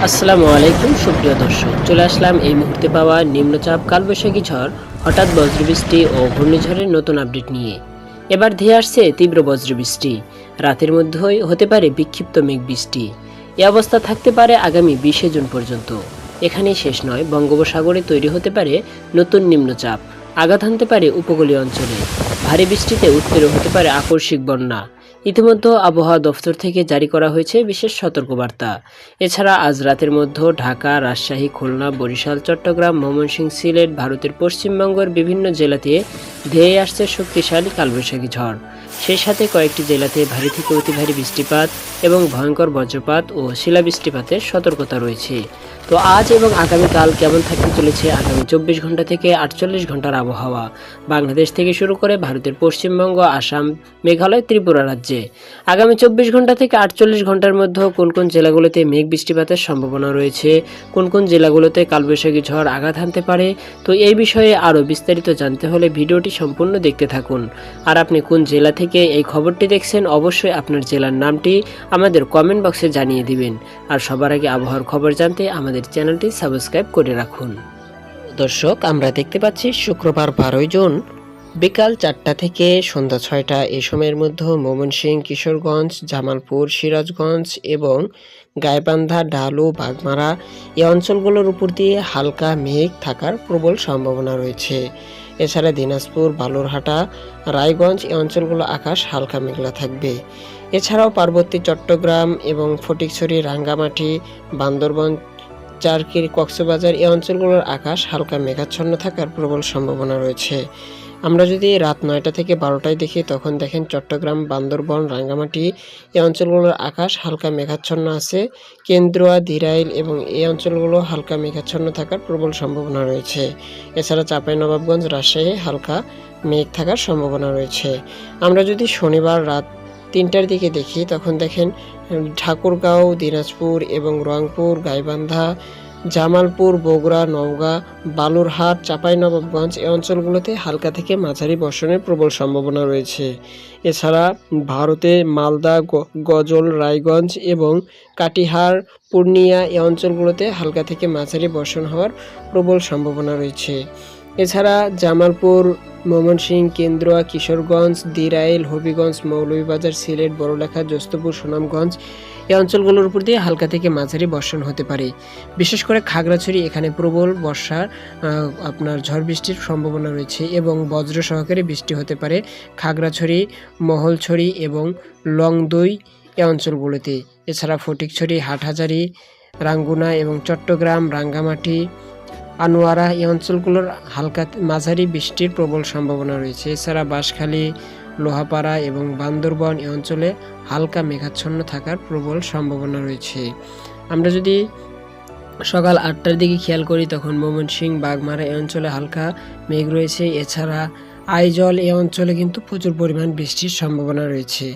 আসসালামু আলাইকুম সুপ্রিয় দর্শক, চলে আসলাম এই মুহূর্তে পাওয়া নিম্নচাপ কালবৈশাখী ঝড়, হঠাৎ বজ্রবৃষ্টি ও ঘূর্ণিঝড়ের নতুন আপডেট নিয়ে। এবার ধেয়ে আসছে তীব্র বজ্রবৃষ্টি, রাতের মধ্যেই হতে পারে বিক্ষিপ্ত মেঘ বৃষ্টি। এ অবস্থা থাকতে পারে আগামী 20 জুন পর্যন্ত। এখানেই শেষ নয়, বঙ্গোপসাগরে তৈরি হতে পারে নতুন নিম্নচাপ, আঘাত হানতে পারে উপকূলীয় অঞ্চলে। ভারী বৃষ্টিতে উত্তরে হতে পারে আকস্মিক বন্যা। ইতিমধ্যে আবহাওয়া দফতর থেকে জারি করা হয়েছে বিশেষ সতর্কবার্তা। এছাড়া আজ রাতের মধ্যে ঢাকা, রাজশাহী, খুলনা, বরিশাল, চট্টগ্রাম, ময়মনসিংহ, সিলেট, ভারতের পশ্চিমবঙ্গের বিভিন্ন জেলাতে ধেয়ে আসছে শক্তিশালী কালবৈশাখী ঝড়। সেই সাথে কয়েকটি জেলাতে ভারী থেকে অতি ভারী বৃষ্টিপাত এবং ভয়ঙ্কর বজ্রপাত ও শিলাবৃষ্টিপাতের সতর্কতা রয়েছে। তো আজ এবং আগামীকাল কেমন থাকতে চলেছে আগামী 24 ঘন্টা থেকে 48 ঘন্টার আবহাওয়া বাংলাদেশ থেকে শুরু করে ভারতের পশ্চিমবঙ্গ, আসাম, মেঘালয়, ত্রিপুরা রাজ্যে আগামী 24 ঘন্টা থেকে 48 ঘন্টার মধ্যে কোন কোন জেলাগুলোতে মেঘ বৃষ্টিপাতের সম্ভাবনা রয়েছে, কোন কোন জেলাগুলোতে কালবৈশাখী ঝড় আঘাত হানতে পারে। তো এই বিষয়ে আরও বিস্তারিত জানতে হলে ভিডিওটি সম্পূর্ণ দেখতে থাকুন। আর আপনি কোন জেলা থেকে এই খবরটি দেখছেন অবশ্যই আপনার জেলার নামটি আমাদের কমেন্ট বক্সে জানিয়ে দিবেন। আর সবার আগে আবহাওয়ার খবর জানতে আমাদের চ্যানেলটি সাবস্ক্রাইব করে রাখুন। দর্শক, আমরা দেখতে পাচ্ছি শুক্রবার 12 জুন বিকাল 4টা থেকে সন্ধ্যা 6টা এই সময়ের মধ্যে ময়মনসিংহ, কিশোরগঞ্জ, জামালপুর, সিরাজগঞ্জ এবং গাইবান্ধা, ডালু, বাগমারা এই অঞ্চলগুলোর উপর দিয়ে হালকা মেঘ থাকার প্রবল সম্ভাবনা রয়েছে। এছাড়া দিনাজপুর, বালুরহাটা, রায়গঞ্জ এই অঞ্চলগুলো আকাশ হালকা মেঘলা থাকবে। এছাড়াও পার্বতী, চট্টগ্রাম এবং ফটিকছড়ি, রাঙ্গামাটি, বান্দরবন, চারকির, কক্সবাজার এই অঞ্চলগুলোর আকাশ হালকা মেঘাচ্ছন্ন থাকার প্রবল সম্ভাবনা রয়েছে। আমরা যদি রাত 9টা থেকে 12টায় দেখি তখন দেখেন চট্টগ্রাম, বান্দরবন, রাঙ্গামাটি এই অঞ্চলগুলোর আকাশ হালকা মেঘাচ্ছন্ন আছে। কেন্দ্রুয়া, দিরাইল এবং এই অঞ্চলগুলো হালকা মেঘাচ্ছন্ন থাকার প্রবল সম্ভাবনা রয়েছে। এছাড়া চাঁপাইনবাবগঞ্জ, রাজশাহী হালকা মেঘ থাকার সম্ভাবনা রয়েছে। আমরা যদি শনিবার রাত 3টার দিকে দেখি তখন দেখেন ঠাকুরগাঁও, দিনাজপুর এবং রংপুর, গাইবান্ধা, জামালপুর, বগুড়া, নওগাঁ, বালুরহাট, চাঁপাইনবাবগঞ্জ এই অঞ্চলগুলোতে হালকা থেকে মাঝারি বর্ষণের প্রবল সম্ভাবনা রয়েছে। এছাড়া ভারতে মালদা, গজল, রায়গঞ্জ এবং কাটিহার, পূর্ণিয়া এই অঞ্চলগুলোতে হালকা থেকে মাঝারি বর্ষণ হওয়ার প্রবল সম্ভাবনা রয়েছে। এছাড়া জামালপুর, ময়মনসিংহ, কেন্দ্রুয়া, কিশোরগঞ্জ, দিরাইল, হবিগঞ্জ, মৌলভীবাজার, সিলেট, বড়লেখা, জ্যোতিপুর, সুনামগঞ্জ এই অঞ্চলগুলোর উপর দিয়ে হালকা থেকে মাঝারি বর্ষণ হতে পারে। বিশেষ করে খাগড়াছড়ি এখানে প্রবল বর্ষার আপনার ঝড় বৃষ্টির সম্ভাবনা রয়েছে এবং বজ্র সহকারে বৃষ্টি হতে পারে খাগড়াছড়ি, মহলছড়ি এবং লংদই এই অঞ্চলগুলোতে। এছাড়া ফটিকছড়ি, হাটহাজারী, রাঙ্গুনা এবং চট্টগ্রাম, রাঙ্গামাটি, আনোয়ারা এই অঞ্চলগুলোর হালকা মাঝারি বৃষ্টির প্রবল সম্ভাবনা রয়েছে। এছাড়া বাঁশখালী, লোহাপাড়া এবং বান্দরবন এই অঞ্চলে হালকা মেঘাচ্ছন্ন থাকার প্রবল সম্ভাবনা রয়েছে। আমরা যদি সকাল 8টার দিকে খেয়াল করি তখন ময়মনসিংহ, বাগমারা এই অঞ্চলে হালকা মেঘ রয়েছে। এছাড়া আইজল এই অঞ্চলে কিন্তু প্রচুর পরিমাণ বৃষ্টির সম্ভাবনা রয়েছে।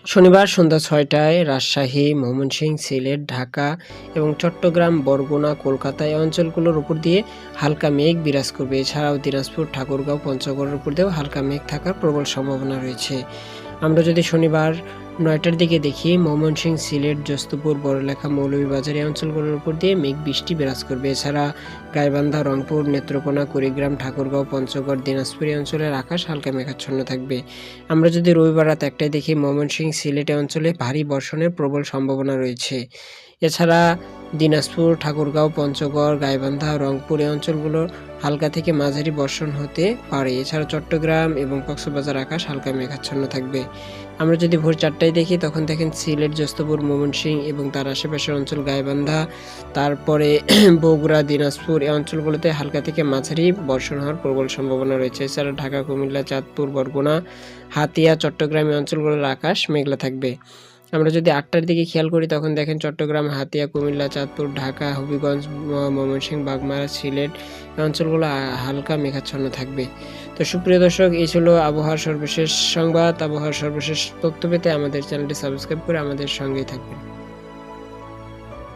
শনিবার সন্ধ্যা 6টায় রাজশাহী, ময়মনসিংহ, সিলেট, ঢাকা এবং চট্টগ্রাম, বরগুনা, কলকাতা এই অঞ্চলগুলোর উপর দিয়ে হালকা মেঘ বিরাজ করবে। এছাড়াও দিনাজপুর, ঠাকুরগাঁও, পঞ্চগড়ের উপর দিয়েও হালকা মেঘ থাকার প্রবল সম্ভাবনা রয়েছে। আমরা যদি শনিবার 9টার দিকে দেখি ময়মনসিংহ, সিলেট, জ্যোতিপুর, বড়লেখা, মৌলভীবাজার এই অঞ্চলগুলোর উপর দিয়ে মেঘ বৃষ্টি বিরাজ করবে। এছাড়া গাইবান্ধা, রংপুর, নেত্রকোনা, কুড়িগ্রাম, ঠাকুরগাঁও, পঞ্চগড়, দিনাজপুর এই অঞ্চলের আকাশ হালকা মেঘাচ্ছন্ন থাকবে। আমরা যদি রবিবার রাত 1টায় দেখি ময়মনসিংহ, সিলেট অঞ্চলে ভারী বর্ষণের প্রবল সম্ভাবনা রয়েছে। এছাড়া দিনাজপুর, ঠাকুরগাঁও, পঞ্চগড়, গাইবান্ধা, রংপুর এই অঞ্চলগুলোর হালকা থেকে মাঝারি বর্ষণ হতে পারে। এছাড়া চট্টগ্রাম এবং কক্সবাজার আকাশ হালকা মেঘাচ্ছন্ন থাকবে। আমরা যদি ভোর 4টায় দেখি তখন দেখেন সিলেট, জ্যোতিপুর, ময়মনসিংহ এবং তার আশেপাশের অঞ্চল, গাইবান্ধা, তারপরে বগুড়া, দিনাজপুর এই অঞ্চলগুলোতে হালকা থেকে মাঝারি বর্ষণ হওয়ার প্রবল সম্ভাবনা রয়েছে। এছাড়া ঢাকা, কুমিল্লা, চাঁদপুর, বরগুনা, হাতিয়া, চট্টগ্রাম এই অঞ্চলগুলোর আকাশ মেঘলা থাকবে। আমরা যদি 8টার দিকে খেয়াল করি তখন দেখেন চট্টগ্রাম, হাতিয়া, কুমিল্লা, চাঁদপুর, ঢাকা, হবিগঞ্জ, ময়মনসিংহ, বাগমারা, সিলেট এই অঞ্চলগুলো হালকা মেঘাচ্ছন্ন থাকবে। তো সুপ্রিয় দর্শক, এই ছিল আবহাওয়ার সর্বশেষ সংবাদ। আবহাওয়ার সর্বশেষ তথ্য পেতে আমাদের চ্যানেলটি সাবস্ক্রাইব করে আমাদের সঙ্গেই থাকবেন।